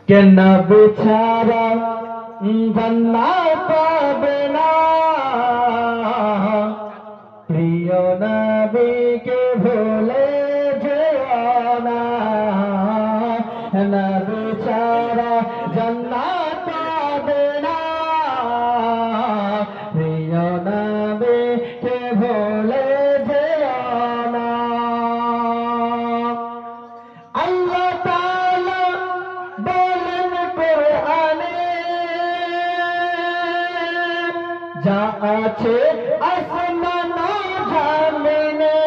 কেন বিছারা জান্নাত পাবে না প্রিয় নবীকে ভুলে যেও না নবী ছাড়া জান্নাত পাবে না প্রিয় নবীকে ভুলে যেও না আল্লাহ তাআলা বলেন কোরআনে যা আছে আসমান ও জমিনে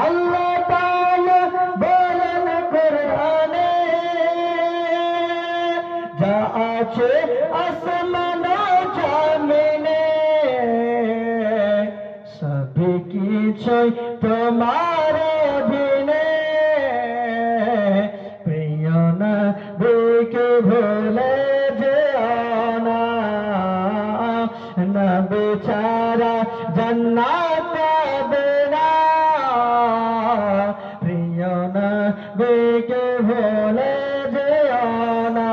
আল্লাহ তাআলা বলেন কোরআনে যা আছে আসমান ও জমিনে সবই কিছুই তোমার অধীনে প্রিয় নবীকে ভুলে যেও না নবী ছাড়া জান্নাত পাবে না প্রিয় নবীকে ভুলে যেও না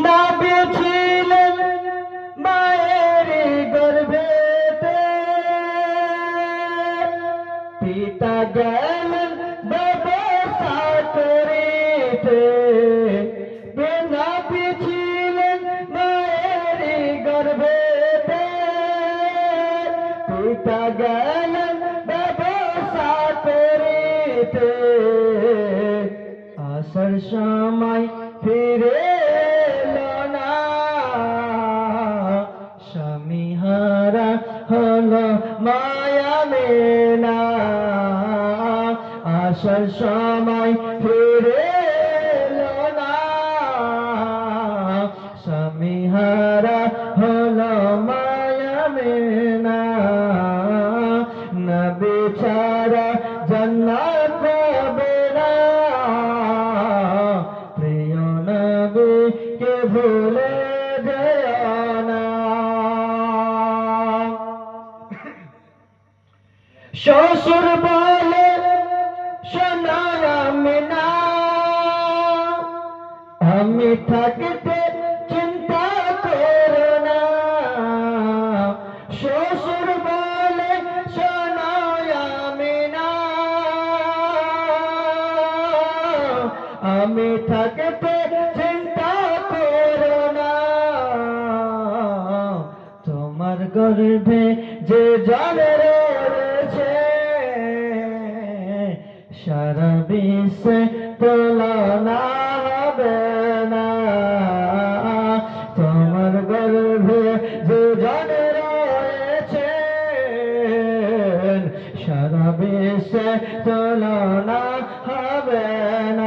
নবী ছিলেন মায়ের গর্ভেতে পিতা গেলেন ব্যবসা করিতে নবী ছিলেন মায়ের গর্ভেতে পিতা গেলেন ব্যবসা করিতে আসার সময় ফিরে এলো না স্বামী হারা হলো মায়া মেনা আসার সময় ফিরে এলো না স্বামী হারা হলো মায়া মেনা নবী ছাড়া জান্নাত পাবে না প্রিয় নবীকে ভুলে যেও না শ্বশুর বলে শোনো আমিনা আমি থাকতে চিন্তা করো না শ্বশুর বলে শোনো আমিনা আমি থাকতে চিন্তা করো না তোমার গর্ভে যে জন্ম রয়েছে সারা বিশ্বে তুলনা হবে না তোমার গর্ভে যে জন্ম রয়েছে সারা বিশ্বে তুলনা হবে না